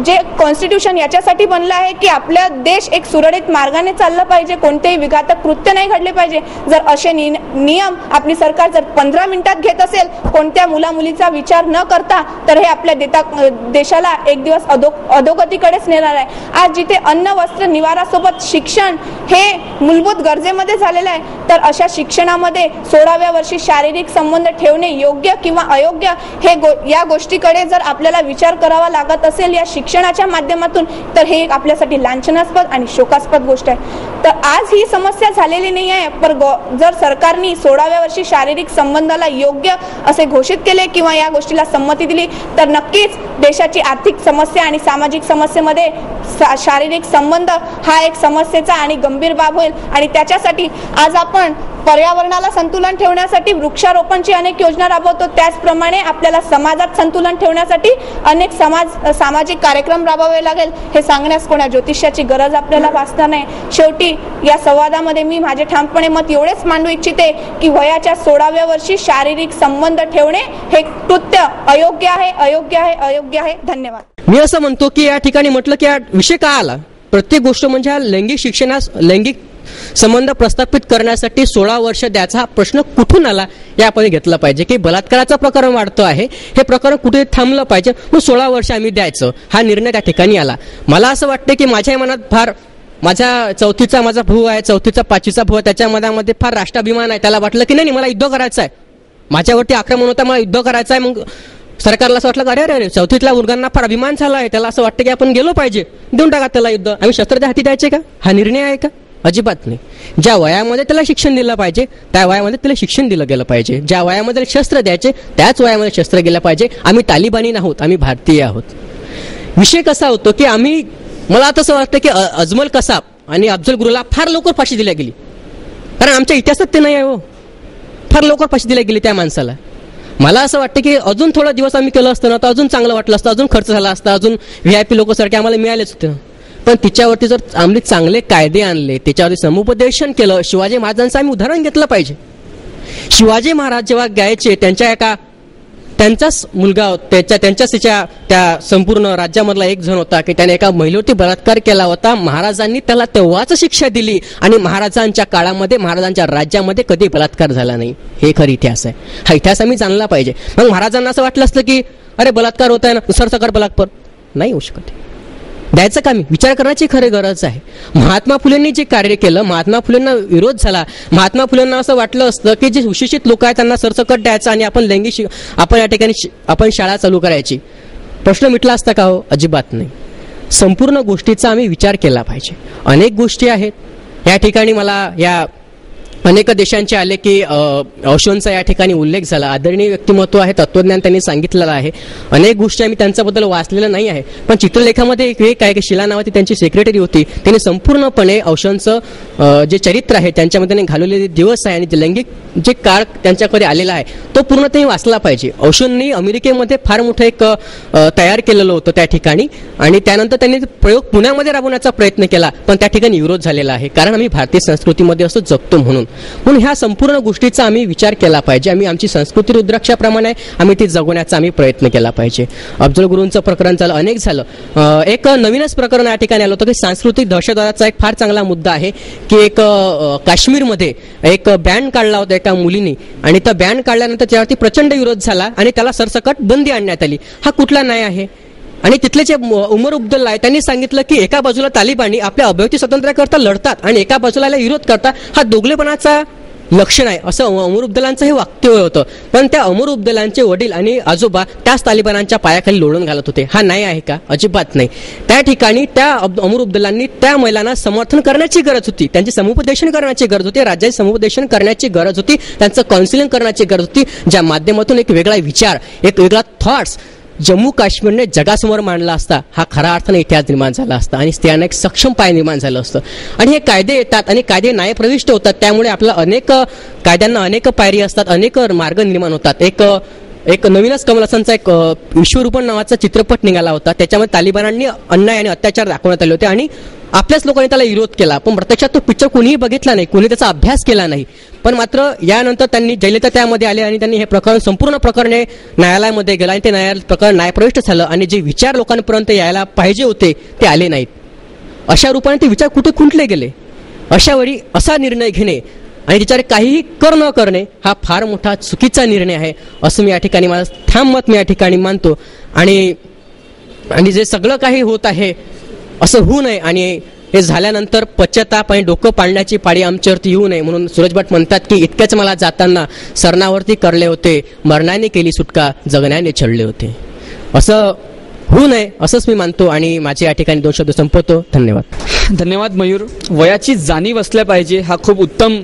जे कॉन्स्टिट्यूशन याच्यासाठी बनलं आहे की आपला देश एक सुरळीत मार्गाने चाललं पाहिजे, कोणतेही विघातक कृत्य नाही घडले पाहिजे. जर असे नियम आपली सरकार जर 15 मिनिटात घेत असेल कोणत्या मुलीचा विचार न करता, तर हे आपल्या देशाला एक दिवस अधोगतीकडेच नेणार आहे. आज जिथे अन्न वस्त्र निवारा सोबत शिक्षण हे मूलभूत गरजेमध्ये झालेलं आहे, तर अशा शिक्षणामध्ये 16व्या वर्षी शारीरिक संबंध ठेवणे योग्य किंवा अयोग्य हे या गोष्टीकडे जर आपल्याला विचार करावा लागत असेल या शिक्षणाच्या माध्यमातून, तर हे आपल्यासाठी लांछनास्पद आणि शोकास्पद गोष्ट आहे. तर आज ही समस्या झालेली नाही आहे, पण जर सरकारने 16व्या वर्षी शारीरिक संबंधाला योग्य असे घोषित केले किंवा या गोष्टीला संमती दिली, तर नक्कीच देशाची आर्थिक समस्या आणि सामाजिक समस्येमध्ये शारीरिक संबंध हा एक समस्येचा आणि गंभीर बाब होईल. आणि त्याच्यासाठी आज आपण पर्यावरणाला संतुलन ठेवण्यासाठी वृक्षारोपणची अनेक योजना राबवतो, त्याचप्रमाणे आपल्याला समाजात संतुलन ठेवण्यासाठी अनेक सामाजिक कार्यक्रम राबवावे लागेल. हे सांगण्यास कोणा ज्योतिषाची गरज आपल्याला भासणार नाही. शेवटी या संवादामध्ये मी माझे ठामपणे मत एवढेच मांडू इच्छिते की वयाच्या 16व्या वर्षी शारीरिक संबंध ठेवणे हे कृत्य अयोग्य आहे, अयोग्य आहे, अयोग्य आहे. धन्यवाद. मी असं म्हणतो की या ठिकाणी म्हटलं की हा विषय का आला, प्रत्येक गोष्ट म्हणजे हा लैंगिक शिक्षणास लैंगिक संबंध प्रस्थापित करण्यासाठी 16 वर्ष द्यायचा हा प्रश्न कुठून आला हे आपण घेतलं पाहिजे. की बलात्काराचं प्रकरण वाढतं आहे, हे प्रकरण कुठे थांबलं पाहिजे, मग 16 वर्ष आम्ही द्यायचं हा निर्णय त्या ठिकाणी आला. मला असं वाटतं की माझ्या मनात फार माझा चौथीचा माझा भाऊ आहे, चौथीचा 5वीचा भाऊ आहे, त्याच्या मनामध्ये फार राष्ट्राभिमान आहे. त्याला वाटलं की नाही मला युद्ध करायचं आहे, माझ्यावरती आक्रमण होतं, मला युद्ध करायचं आहे. मग सरकारला असं वाटलं की अरे अरे चौथीतल्या मुलांना फार अभिमान झाला आहे, त्याला असं वाटतं की आपण गेलो पाहिजे, देऊन टाका त्याला युद्ध. आम्ही शस्त्राच्या हाती द्यायचे का? हा निर्णय आहे का? अजिबात नाही. ज्या वयामध्ये त्याला शिक्षण दिलं पाहिजे त्या वयामध्ये त्याला शिक्षण दिलं गेलं पाहिजे. ज्या वयामध्ये शस्त्र द्यायचे त्याच वयामध्ये शस्त्र गेलं पाहिजे. आम्ही तालिबानी नाहोत, आम्ही भारतीय आहोत. विषय कसा होतो की मला तसं वाटतं की अजमल कसाब आणि अफजल गुरुला फार लवकर फाशी दिल्या गेली, कारण आमच्या इतिहासात ते नाही आहे हो. फार लवकर फाशी दिल्या गेली त्या माणसाला. मला असं वाटतं की अजून थोडा दिवस आम्ही केलं असतं ना तर अजून चांगलं वाटलं असतं, अजून खर्च झाला असता, अजून VIP लोकांसारखे आम्हाला मिळालेच होते. पण तिच्यावरती जर आम्ही चांगले कायदे आणले, त्याच्यावरती समुपदेशन केलं, शिवाजी महाराजांचं आम्ही उदाहरण घेतलं पाहिजे. शिवाजी महाराज जेव्हा गायचे त्यांचाच मुलगा त्यांच्याच त्या संपूर्ण राज्यामधला एक जण होता की त्याने एका महिलेवरती बलात्कार केला होता. महाराजांनी त्याला तेव्हाच शिक्षा दिली आणि महाराजांच्या काळामध्ये महाराजांच्या राज्यामध्ये कधी बलात्कार झाला नाही. हे खरं इतिहास आहे. हा इतिहास आम्ही जाणला पाहिजे. मग महाराजांना असं वाटलं असतं की अरे बलात्कार होत आहे ना, सरसकट बलात्कार नाही होऊ शकत, द्यायचं का? मी विचार करण्याची खरी गरज आहे. महात्मा फुलेंनी जे कार्य केलं, महात्मा फुलेंना विरोध झाला. महात्मा फुलेंना असं वाटलं असतं की जे सुशिक्षित लोक आहेत त्यांना सरसकट द्यायचं आणि आपण या ठिकाणी आपण शाळा चालू करायची. प्रश्न मिटला असता का हो? अजिबात नाही. संपूर्ण गोष्टीचा आम्ही विचार केला पाहिजे. अनेक गोष्टी आहेत या ठिकाणी. मला या अनेक देशांचे आले की ओशोंचा या ठिकाणी उल्लेख झाला. आदरणीय व्यक्तिमत्व आहे, तत्वज्ञान त्यांनी सांगितलेलं आहे. अनेक गोष्टी आम्ही त्यांच्याबद्दल वाचलेलं नाही आहे, पण चित्रलेखामध्ये एक आहे की शिला नावाची त्यांची सेक्रेटरी होती, त्यांनी संपूर्णपणे ओशोंचं जे चरित्र आहे त्यांच्यामध्ये घालवलेले दिवस आहे आणि लैंगिक जे काळ त्यांच्याकडे आलेला आहे तो पूर्ण त्यांनी वाचला पाहिजे. ओशोंनी अमेरिकेमध्ये फार मोठं एक तयार केलेलं होतं त्या ठिकाणी, आणि त्यानंतर त्यांनी प्रयोग पुण्यामध्ये राबवण्याचा प्रयत्न केला, पण त्या ठिकाणी विरोध झालेला आहे, कारण आम्ही भारतीय संस्कृतीमध्ये असं जगतो म्हणून ह्या संपूर्ण गोष्टीचा आम्ही विचार केला पाहिजे. आम्ही आमची संस्कृती रुद्राक्षाप्रमाणे आम्ही ती जगवण्याचा आम्ही प्रयत्न केला पाहिजे. अफजल गुरुंचं प्रकरण झालं, अनेक झालं. एक नवीनच प्रकरण या ठिकाणी आलं होतं की सांस्कृतिक दहशतवादाचा एक फार चांगला मुद्दा आहे की एक काश्मीरमध्ये एक बॅन काढला होता एका मुलीने, आणि तो बॅन काढल्यानंतर त्यावरती प्रचंड विरोध झाला आणि त्याला सरसकट बंदी आणण्यात आली. हा कुठला न्याय आहे? आणि तिथले जे उमर अब्दुल्ला आहे त्यांनी सांगितलं की एका बाजूला तालिबानी आपल्या अभिव्यक्ती स्वातंत्र्याकरता लढतात आणि एका बाजूला विरोध करतात, हा दोघलेपणाचा लक्षण आहे असं उमर अब्दुल्लांचं हे वक्तव्य होतं. पण त्या उमर अब्दुल्लांचे वडील आणि आजोबा त्याच तालिबानांच्या पायाखाली लोळून घालत होते. हा न्याय आहे का? अजिबात नाही. त्या ठिकाणी त्या उमर अब्दुल्लांनी त्या महिलांना समर्थन करण्याची गरज होती, त्यांचे समुपदेशन करण्याची गरज होती, राज्याचे समुपदेशन करण्याची गरज होती, त्यांचं काउन्सिलिंग करण्याची गरज होती, ज्या माध्यमातून एक वेगळा विचार, एक वेगळा थॉट्स जम्मू काश्मीरने जगासमोर मांडला असता, हा खऱ्या अर्थाने इतिहास निर्माण झाला असता आणि स्त्रियांना एक सक्षम पाय निर्माण झालं असतं. आणि हे कायदे येतात आणि कायदे न्यायप्रविष्ट होतात, त्यामुळे आपल्याला अनेक कायद्यांना अनेक पायरी असतात, अनेक मार्ग निर्माण होतात. एक नवीनच कमल हसनचा एक विश्वरूपण नावाचा चित्रपट निघाला होता, त्याच्यामध्ये तालिबानांनी अन्याय आणि अत्याचार दाखवण्यात आले होते आणि आपल्याच लोकांनी त्याला विरोध केला, पण प्रत्यक्षात तो पिक्चर कोणीही बघितला नाही, कोणी त्याचा अभ्यास केला नाही. पण मात्र यानंतर त्यांनी जयललिता त्यामध्ये आले आणि त्यांनी हे प्रकरण संपूर्ण प्रकरणे न्यायालयामध्ये गेला आणि ते प्रकरण न्यायप्रविष्ट झालं आणि जे विचार लोकांपर्यंत यायला पाहिजे होते ते आले नाहीत. अशा रूपाने ते विचार कुठे खुंटले गेले. अशावेळी असा निर्णय घेणे आणि त्याच्यावर काहीही न करणे हा फार मोठा चुकीचा निर्णय आहे असं मी या ठिकाणी माझं ठाम मत मी या ठिकाणी मानतो. आणि जे सगळं काही होत आहे असं होऊ नये आणि हे झाल्यानंतर पश्चाताप आणि डोकं पाडण्याची पाळी आमच्यावरती येऊ नये म्हणून सूरज भट म्हणतात की इतक्याच मला जाताना सरणावरती करले होते, मरणाने केली सुटका, जगण्याने छळले होते. असं होऊ नये असंच मी मानतो आणि माझे या ठिकाणी 2 शब्द संपवतो. धन्यवाद. धन्यवाद मयूर. वयाची जाणीव असल्या पाहिजे हा खूप उत्तम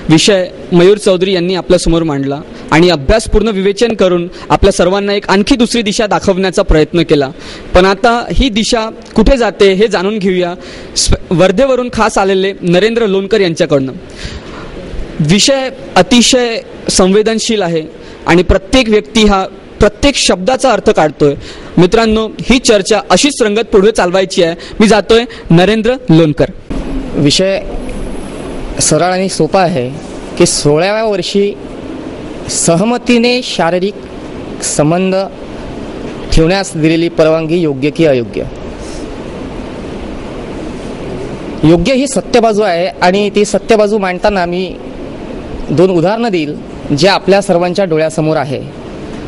विषय मयूर चौधरी यांनी आपल्यासमोर मांडला आणि अभ्यासपूर्ण विवेचन करून आपल्या सर्वांना एक आणखी दुसरी दिशा दाखवण्याचा प्रयत्न केला. पण आता ही दिशा कुठे जाते हे जाणून घेऊया वर्धेवरून खास आलेले नरेंद्र लोणकर यांच्याकडनं. विषय अतिशय संवेदनशील आहे आणि प्रत्येक व्यक्ती हा प्रत्येक शब्दाचा अर्थ काढतोय. मित्रांनो, ही चर्चा अशीच रंगत पुढे चालवायची आहे. मी जातोय नरेंद्र लोणकर. विषय सरळ आणि सोपा आहे की 16व्या वर्षी सहमतीने शारीरिक संबंध ठेवण्यास दिलेली परवानगी योग्य की अयोग्य. योग्य ही सत्य बाजू आहे आणि ती सत्य बाजू मांडताना मी 2 उदाहरणं देईल जे आपल्या सर्वांच्या डोळ्यासमोर आहे.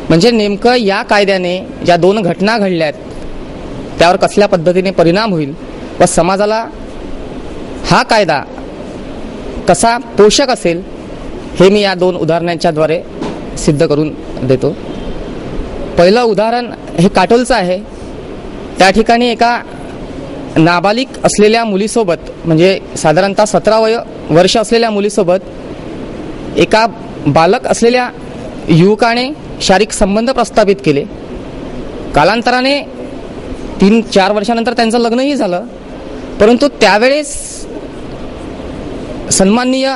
म्हणजे नेमकं या कायद्याने ज्या 2 घटना घडल्यात त्यावर कसल्या पद्धतीने परिणाम होईल व समाजाला हा कायदा कसा पोषक असेल हे मी या 2 उदाहरणांच्या द्वारे सिद्ध करून देतो. पहिलं उदाहरण हे काटोलचं आहे. त्या ठिकाणी एका नाबालिग असलेल्या मुलीसोबत म्हणजे साधारणतः 17 वर्ष असलेल्या मुलीसोबत एका बालक असलेल्या युवकाने शारीरिक संबंध प्रस्थापित केले. कालांतराने 3-4 वर्षानंतर त्यांचं लग्नही झालं. परंतु त्यावेळेस सन्माननीय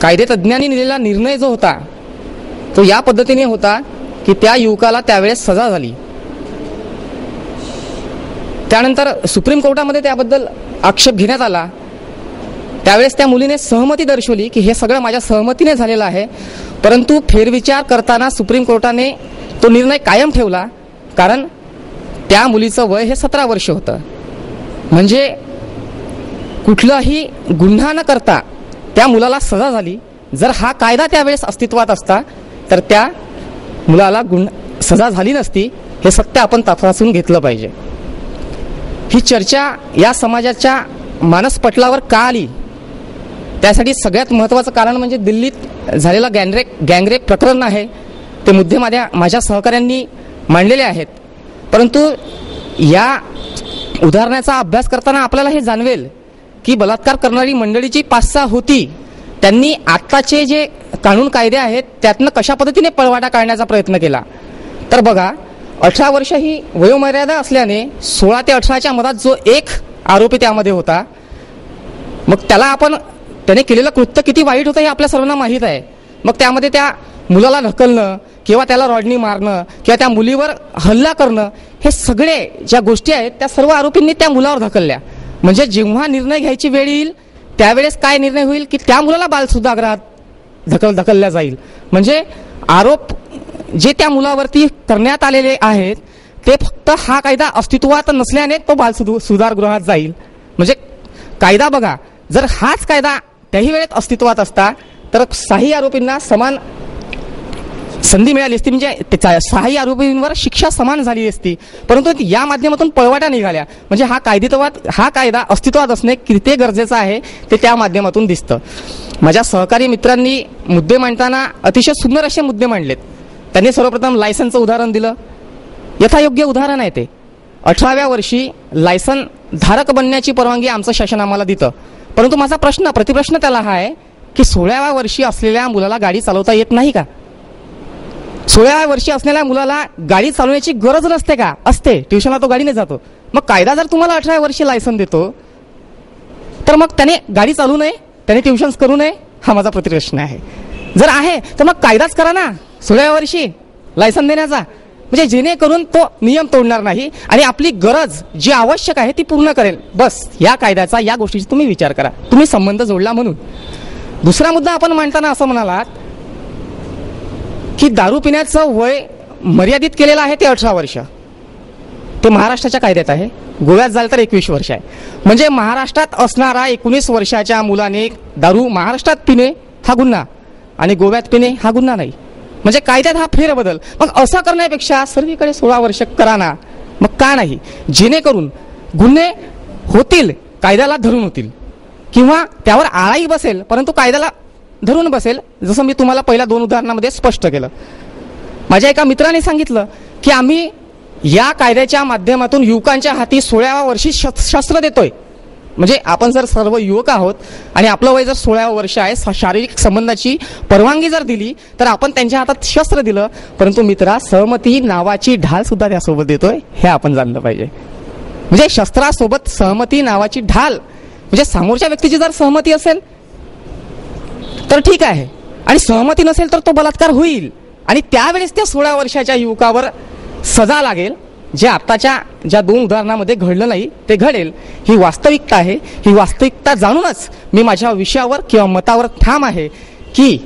कायदेतज्ञांनी दिलेला निर्णय जो होता तो या पद्धतीने होता की त्या युवकाला त्यावेळेस सजा झाली. त्यानंतर सुप्रीम कोर्टामध्ये त्याबद्दल आक्षेप घेण्यात आला. त्यावेळेस त्या मुलीने सहमती दर्शवली की हे सगळं माझ्या सहमतीने झालेलं आहे. परंतु फेरविचार करताना सुप्रीम कोर्टाने तो निर्णय कायम ठेवला कारण त्या मुलीचं वय हे 17 वर्ष होतं. म्हणजे कुठलाही गुन्हा न करता त्या मुलाला सजा झाली. जर हा कायदा त्यावेळेस अस्तित्वात असता तर त्या मुलाला सजा झाली नसती. हे सत्य आपण तपासून घेतलं पाहिजे. ही चर्चा या समाजाच्या मानसपटलावर का आली त्यासाठी सगळ्यात महत्त्वाचं कारण म्हणजे दिल्लीत झालेलं गँगरेप प्रकरण आहे. ते मुद्दे माझ्या सहकाऱ्यांनी मांडलेले आहेत. परंतु या उदाहरणाचा अभ्यास करताना आपल्याला हे जाणवेल की बलात्कार करणारी मंडळी जी 5-6 होती त्यांनी आत्ताचे जे कानून कायदे आहेत त्यातनं कशा पद्धतीने पळवाटा काढण्याचा प्रयत्न केला. तर बघा, 18 वर्ष ही वयोमर्यादा असल्याने 16 ते 18च्या मधात जो एक आरोपी त्यामध्ये होता, मग त्याने केलेलं कृत्य किती वाईट होतं हे आपल्या सर्वांना माहीत आहे. मग त्यामध्ये त्या मुलाला ढकलणं किंवा त्याला रॉडनी मारणं किंवा त्या मुलीवर हल्ला करणं हे सगळे ज्या गोष्टी आहेत त्या सर्व आरोपींनी त्या मुलावर ढकलल्या. म्हणजे जेव्हा निर्णय घ्यायची वेळ येईल त्यावेळेस काय निर्णय होईल की त्या मुलाला बालसुधागृहात ढकलल्या जाईल. म्हणजे आरोप जे त्या मुलावरती करण्यात आलेले आहेत ते फक्त हा कायदा अस्तित्वात नसल्याने तो बालसुधारगृहात जाईल. म्हणजे कायदा बघा, जर हाच कायदा त्याही वेळेत अस्तित्वात असता तर 6 आरोपींना समान संधी मिळाली असती. म्हणजे 6 आरोपींवर शिक्षा समान झाली असती. परंतु या माध्यमातून पळवाटा निघाल्या. म्हणजे हा कायदा अस्तित्वात असणे किती गरजेचं आहे ते त्या माध्यमातून दिसतं. माझ्या सहकारी मित्रांनी मुद्दे मांडताना अतिशय सुंदर असे मुद्दे मांडलेत. त्यांनी सर्वप्रथम लायसनचं उदाहरण दिलं. यथायोग्य उदाहरण आहे ते. 18व्या वर्षी लायसन धारक बनण्याची परवानगी आमचं शासन आम्हाला देतं. परंतु माझा प्रतिप्रश्न त्याला हा आहे की 16व्या वर्षी असलेल्या मुलाला गाडी चालवता येत नाही का? 16व्या वर्षी असलेल्या मुलाला गाडी चालवण्याची गरज नसते का? असते. ट्युशनला तो गाडीने जातो. मग कायदा जर तुम्हाला 18व्या वर्षी लायसन देतो तर मग त्याने गाडी चालवू नये, त्याने ट्युशन्स करू नये, हा माझा प्रतिप्रश्न आहे. जर आहे तर मग कायदाच करा ना 16व्या वर्षी लायसन देण्याचा. म्हणजे जेणेकरून तो नियम तोडणार नाही आणि आपली गरज जी आवश्यक आहे ती पूर्ण करेल. बस या कायद्याचा, या गोष्टीचा तुम्ही विचार करा. तुम्ही संबंध जोडला म्हणून. दुसरा मुद्दा आपण मांडताना असं म्हणालात की दारू पिण्याचं वय मर्यादित केलेलं आहे ते 18 वर्ष. ते महाराष्ट्राच्या कायद्यात आहे. गोव्यात झालं तर 21 वर्ष आहे. म्हणजे महाराष्ट्रात असणारा 19 वर्षाच्या मुलाने दारू महाराष्ट्रात पिणे हा गुन्हा आणि गोव्यात पिणे हा गुन्हा नाही. म्हणजे कायद्यात हा फेरबदल. मग असं करण्यापेक्षा सर्वीकडे 16 वर्ष करा ना. मग का नाही? जेणेकरून गुन्हे होतील, कायद्याला धरून होतील किंवा त्यावर आळाही बसेल, परंतु कायद्याला धरून बसेल. जसं मी तुम्हाला पहिल्या 2 उदाहरणामध्ये स्पष्ट केलं. माझ्या एका मित्राने सांगितलं की आम्ही या कायद्याच्या माध्यमातून युवकांच्या हाती 16व्या वर्षी शस्त्र देतोय. म्हणजे आपण जर सर्व युवक आहोत आणि आपलं वय जर 16 वर्ष आहे, शारीरिक संबंधाची परवानगी जर दिली तर आपण त्यांच्या हातात शस्त्र दिलं. परंतु मित्रा, सहमती नावाची ढाल सुद्धा त्यासोबत देतोय, हे आपण जाणलं पाहिजे. म्हणजे शस्त्रासोबत सहमती नावाची ढाल, म्हणजे समोरच्या व्यक्तीची जर सहमती असेल तर ठीक आहे आणि सहमती नसेल तर तो बलात्कार होईल आणि त्यावेळेस त्या 16 वर्षाच्या युवकावर सजा लागेल. जे आताच्या ज्या 2 उदाहरणामध्ये घडलं नाही ते घडेल. ही वास्तविकता आहे. ही वास्तविकता जाणूनच मी माझ्या विषयावर किंवा मतावर ठाम आहे की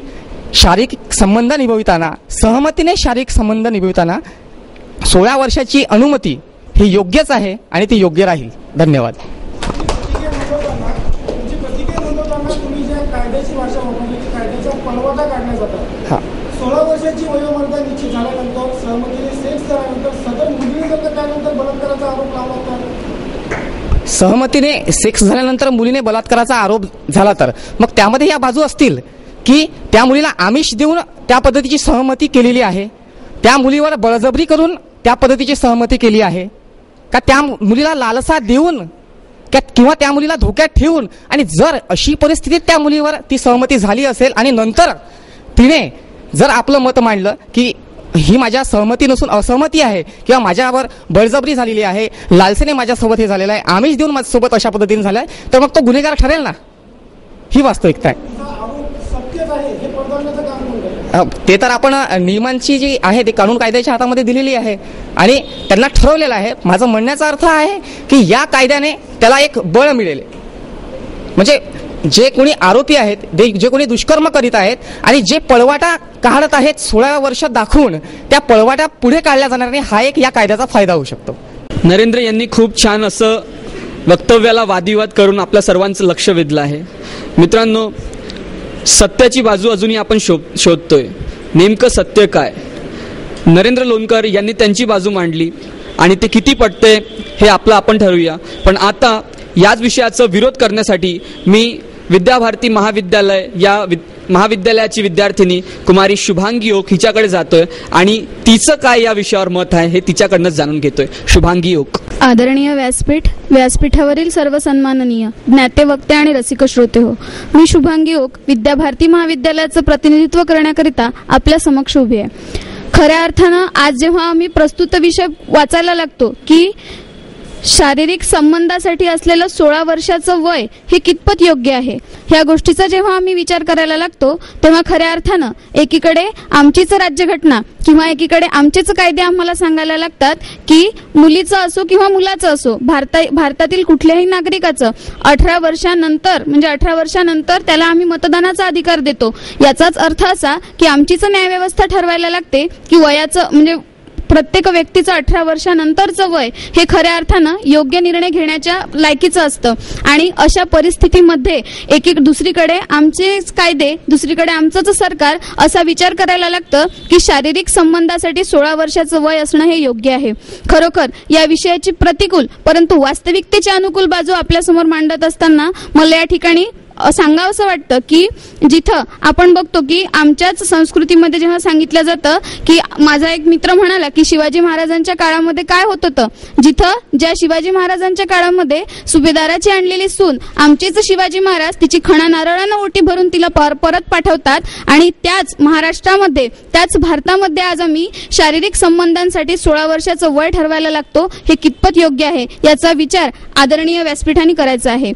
शारीरिक संबंध निभविताना, सहमतीने शारीरिक संबंध निभविताना 16 वर्षाची अनुमती ही योग्यच आहे आणि ती योग्य राहील. धन्यवाद. हा 16 वर्षाची वयोमर्यादा निश्चित झाल्यानंतर सहमतीने सेक्स झाल्यानंतर सदर मुलीने जर त्यानंतर बलात्काराचा आरोप लावला तर, सहमतीने सेक्स झाल्यानंतर मुलीने बलात्काराचा आरोप झाला तर मग त्यामध्ये या बाजू असतील की त्या मुलीला आमिष देऊन त्या पद्धतीची सहमती केलेली आहे, त्या मुलीवर बळजबरी करून त्या पद्धतीची सहमती केली आहे, का त्या मुलीला लालसा देऊन किंवा त्या मुलीला धोक्यात ठेवून. आणि जर अशी परिस्थितीत त्या मुलीवर ती सहमती झाली असेल आणि नंतर तिने जर आपलं मत मांडलं की ही माझ्या सहमती नसून असहमती आहे किंवा माझ्यावर बळजबरी झालेली आहे, लालसेने माझ्यासोबत हे झालेलं आहे, आमिष देऊन माझ्यासोबत अशा पद्धतीने झालं आहे, तर मग तो गुन्हेगार ठरेल ना. ही वास्तविकता आहे. ते तर आपण नियमांची जी आहे ते कानून कायद्याच्या हातामध्ये दिलेली आहे आणि त्यांना ठरवलेलं आहे. माझं म्हणण्याचा अर्थ आहे की या कायद्याने त्याला एक बळ मिळेल. म्हणजे जे कोणी आरोपी आहेत, जे कोणी दुष्कर्म करीत आहेत आणि जे पळवाटा काढत आहेत 16 वर्ष दाखवून, त्या पळवाटा पुढे काढल्या जाणार नाही, हा एक या कायद्याचा फायदा होऊ शकतो. नरेंद्र यांनी खूप छान असं वक्तव्याला वादविवाद करून आपल्या सर्वांचं लक्ष वेधलं आहे. मित्रांनो, सत्याची बाजू अजूनही आपण शोधतोय. नेमकं सत्य काय? नरेंद्र लोणकर यांनी त्यांची बाजू मांडली आणि ते किती पटते हे आपण ठरवूया. पण आता याच विषयाचा विरोध करण्यासाठी मी विद्याभारती महाविद्यालय या महाविद्यालयाची विद्यार्थिनी कुमारी शुभांगी ओक हिच्याकडे जातोय आणि तिचं काय या विषयावर मत आहे हे तिच्याकडनं जाणून घेतोय. शुभांगी ओक. आदरणीय व्यासपीठ, व्यासपीठावरील सर्व सन्माननीय ज्ञाते, वक्ते आणि रसिक श्रोते हो, मी शुभांगी ओक विद्याभारती महाविद्यालयाचं प्रतिनिधित्व करण्याकरिता आपल्या समक्ष उभी आहे. खऱ्या अर्थानं आज जेव्हा आम्ही प्रस्तुत विषय वाचायला लागतो की शारीरिक संबंधासाठी असलेलं 16 वर्षाचं वय हे कितपत योग्य आहे, ह्या गोष्टीचा जेव्हा आम्ही विचार करायला लागतो तेव्हा खऱ्या अर्थानं एकीकडे आमचीच राज्यघटना किंवा एकीकडे आमचेच कायदे आम्हाला सांगायला लागतात की मुलीचं असो किंवा मुलाचं असो, भारतातील कुठल्याही नागरिकाचं 18 वर्षानंतर त्याला आम्ही मतदानाचा अधिकार देतो. याचाच अर्थ असा की आमचीच न्यायव्यवस्था ठरवायला लागते की वयाचं म्हणजे प्रत्येक व्यक्तीचं 18 वर्षानंतरचं वय हे खऱ्या अर्थानं योग्य निर्णय घेण्याच्या लायकीचं असतं. आणि अशा परिस्थितीमध्ये दुसरीकडे आमचेच कायदे, दुसरीकडे आमचंच सरकार असा विचार करायला लागतं की शारीरिक संबंधासाठी 16 वर्षाचं वय असणं हे योग्य आहे. खरोखर या विषयाची प्रतिकूल परंतु वास्तविकतेची अनुकूल बाजू आपल्यासमोर मांडत असताना मला या ठिकाणी सांगावंसं वाटतं की जिथं आपण बघतो की आमच्याच संस्कृतीमध्ये जेव्हा सांगितलं जातं की माझा एक मित्र म्हणाला की शिवाजी महाराजांच्या काळामध्ये काय होत होतं, जिथं ज्या शिवाजी महाराजांच्या काळामध्ये सुभेदाराची आणलेली सून आमचेच शिवाजी महाराज तिची खणा नारळानं ओटी भरून तिला परत पाठवतात आणि त्याच महाराष्ट्रामध्ये, त्याच भारतामध्ये आज आम्ही शारीरिक संबंधांसाठी 16 वर्षाचं वय ठरवायला लागतो. हे कितपत योग्य आहे याचा विचार आदरणीय व्यासपीठाने करायचा आहे.